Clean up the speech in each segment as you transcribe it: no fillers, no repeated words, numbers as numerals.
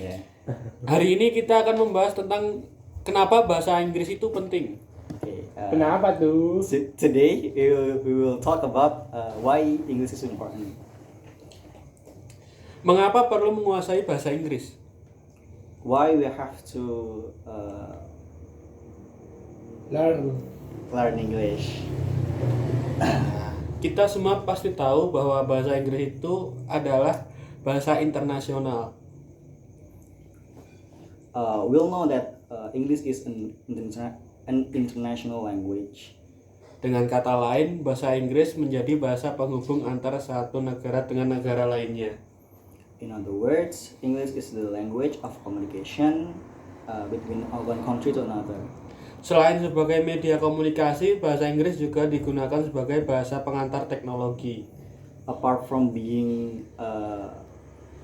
Yeah. Hari ini kita akan membahas tentang kenapa bahasa Inggris itu penting. Okay. Kenapa tuh? Today we will talk about why English is important. Mengapa perlu menguasai bahasa Inggris? Why we have to learn English. Kita semua pasti tahu bahwa bahasa Inggris itu adalah bahasa internasional. We'll know that English is an international language. Dengan kata lain, bahasa Inggris menjadi bahasa penghubung antara satu negara dengan negara lainnya. In other words, English is the language of communication between one country to another. Selain sebagai media komunikasi, bahasa Inggris juga digunakan sebagai bahasa pengantar teknologi. Apart from being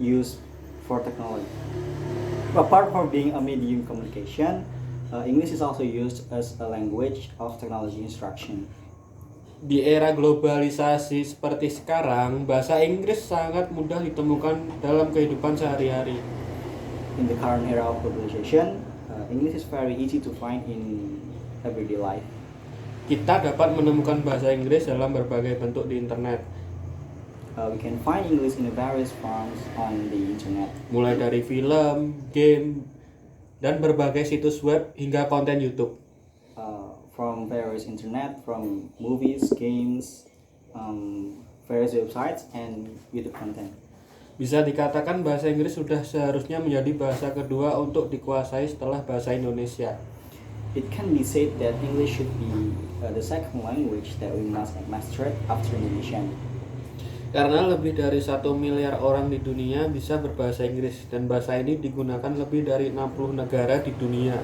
used for technology, apart from being a medium communication, English is also used as a language of technology instruction. Di era globalisasi seperti sekarang, bahasa Inggris sangat mudah ditemukan dalam kehidupan sehari-hari. In the current era of globalization, English is very easy to find in everyday life. Kita dapat menemukan bahasa Inggris dalam berbagai bentuk di internet. We can find English in various forms on the internet. Mulai dari film, game, dan berbagai situs web hingga konten YouTube. From various internet, from movies, games, various websites, and YouTube content. Bisa dikatakan bahasa Inggris sudah seharusnya menjadi bahasa kedua untuk dikuasai setelah bahasa Indonesia. It can be said that English should be the second language that we must master after Indonesian. Karena lebih dari 1 miliar orang di dunia bisa berbahasa Inggris, dan bahasa ini digunakan lebih dari 60 negara di dunia.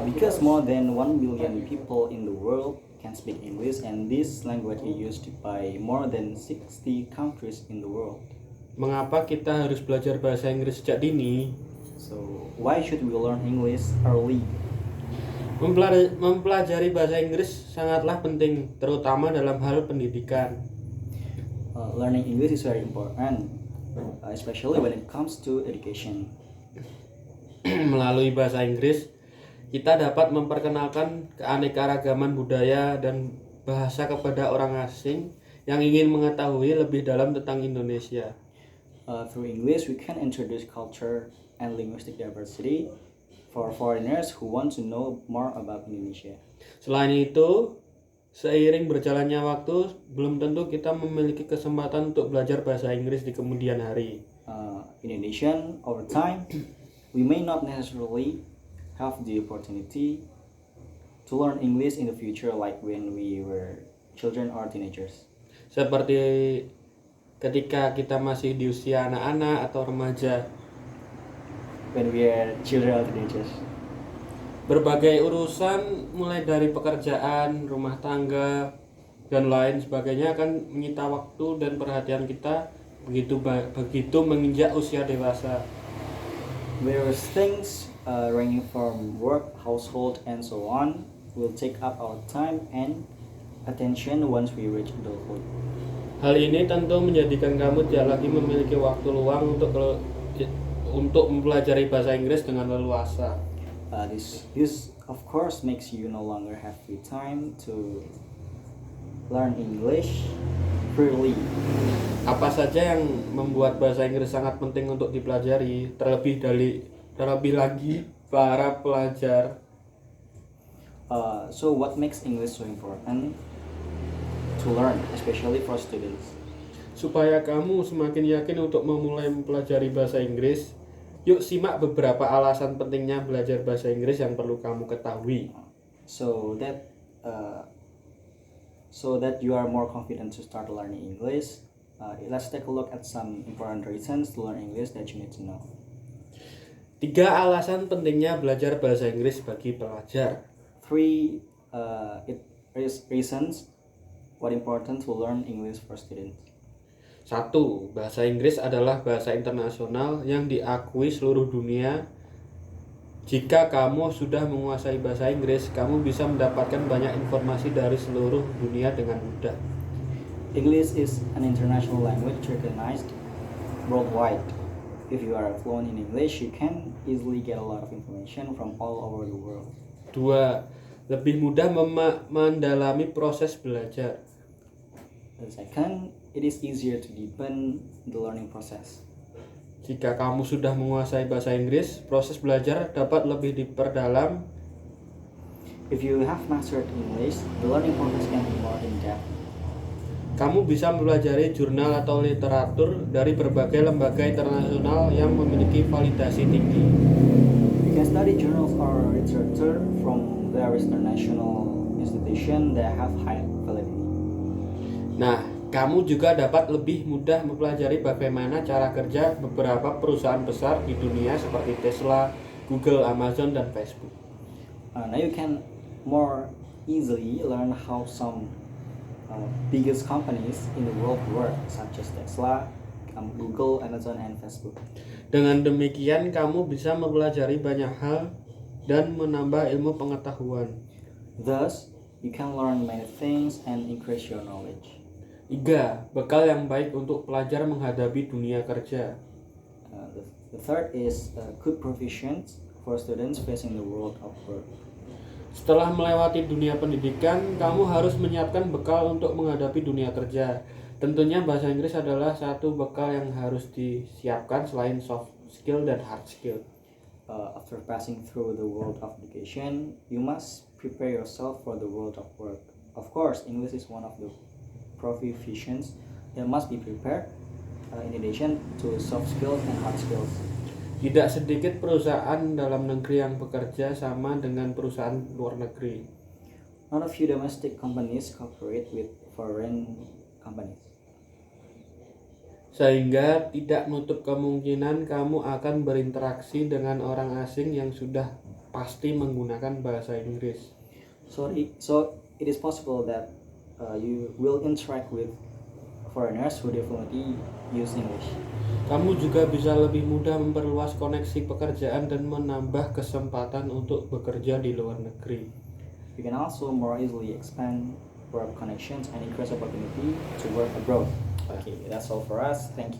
Because more than 1 billion people in the world can speak English, and this language is used by more than 60 countries in the world. Mengapa kita harus belajar bahasa Inggris sejak dini? So why should we learn English early? Mempelajari bahasa Inggris sangatlah penting, terutama dalam hal pendidikan. Learning English is very important, especially when it comes to education. Melalui bahasa Inggris, kita dapat memperkenalkan keanekaragaman budaya dan bahasa kepada orang asing yang ingin mengetahui lebih dalam tentang Indonesia. Through English, we can introduce culture and linguistic diversity for foreigners who want to know more about Indonesia. Selain itu, seiring berjalannya waktu, belum tentu kita memiliki kesempatan untuk belajar bahasa Inggris di kemudian hari. In addition, over time, we may not necessarily have the opportunity to learn English in the future like when we were children or teenagers. Seperti ketika kita masih di usia anak-anak atau remaja. When we are children or teenagers. Berbagai urusan mulai dari pekerjaan, rumah tangga, dan lain sebagainya akan menyita waktu dan perhatian kita begitu menginjak usia dewasa. Various things ranging from work, household, and so on will take up our time and attention once we reach adulthood. Hal ini tentu menjadikan kamu tidak lagi memiliki waktu luang untuk mempelajari bahasa Inggris dengan leluasa. This of course makes you no longer have free time to learn English freely. Apa saja yang membuat bahasa Inggris sangat penting untuk dipelajari, terlebih lagi para pelajar. So what makes English so important to learn, especially for students? Supaya kamu semakin yakin untuk memulai mempelajari bahasa Inggris, yuk simak beberapa alasan pentingnya belajar bahasa Inggris yang perlu kamu ketahui. So that you are more confident to start learning English, let's take a look at some important reasons to learn English that you need to know. 3 alasan pentingnya belajar bahasa Inggris bagi pelajar. 3 reasons what important to learn English for students. 1. Bahasa Inggris adalah bahasa internasional yang diakui seluruh dunia. Jika kamu sudah menguasai bahasa Inggris, kamu bisa mendapatkan banyak informasi dari seluruh dunia dengan mudah. English is an international language recognized worldwide. If you are fluent in English, you can easily get a lot of information from all over the world. 2. Lebih mudah mendalami proses belajar. The second, it is easier to deepen the learning process. Jika kamu sudah menguasai bahasa Inggris, proses belajar dapat lebih diperdalam. If you have mastered English, the learning process can be more in-depth. Kamu bisa mempelajari jurnal atau literatur dari berbagai lembaga internasional yang memiliki validasi tinggi. You can study journals or literature from various international institutions that have high validity. Nah, kamu juga dapat lebih mudah mempelajari bagaimana cara kerja beberapa perusahaan besar di dunia seperti Tesla, Google, Amazon, dan Facebook. Now you can more easily learn how some biggest companies in the world work, such as Tesla, Google, Amazon, and Facebook. Dengan demikian, kamu bisa mempelajari banyak hal dan menambah ilmu pengetahuan. Thus, you can learn many things and increase your knowledge. 3. Bekal yang baik untuk pelajar menghadapi dunia kerja. The third is good provisions for students facing the world of work. Setelah melewati dunia pendidikan, kamu harus menyiapkan bekal untuk menghadapi dunia kerja. Tentunya bahasa Inggris adalah satu bekal yang harus disiapkan selain soft skill dan hard skill. After passing through the world of education, you must prepare yourself for the world of work. Of course, English is one of the proficiencies that must be prepared in addition to soft skills and hard skills. Tidak sedikit perusahaan dalam negeri yang bekerja sama dengan perusahaan luar negeri. Not a few domestic companies cooperate with foreign companies. Sehingga tidak menutup kemungkinan kamu akan berinteraksi dengan orang asing yang sudah pasti menggunakan bahasa Inggris. So it is possible that you will interact with foreigners who definitely use English. Kamu juga bisa lebih mudah memperluas koneksi pekerjaan dan menambah kesempatan untuk bekerja di luar negeri. You can also more easily expand work connections and increase opportunity to work abroad. Okay, that's all for us. Thank you.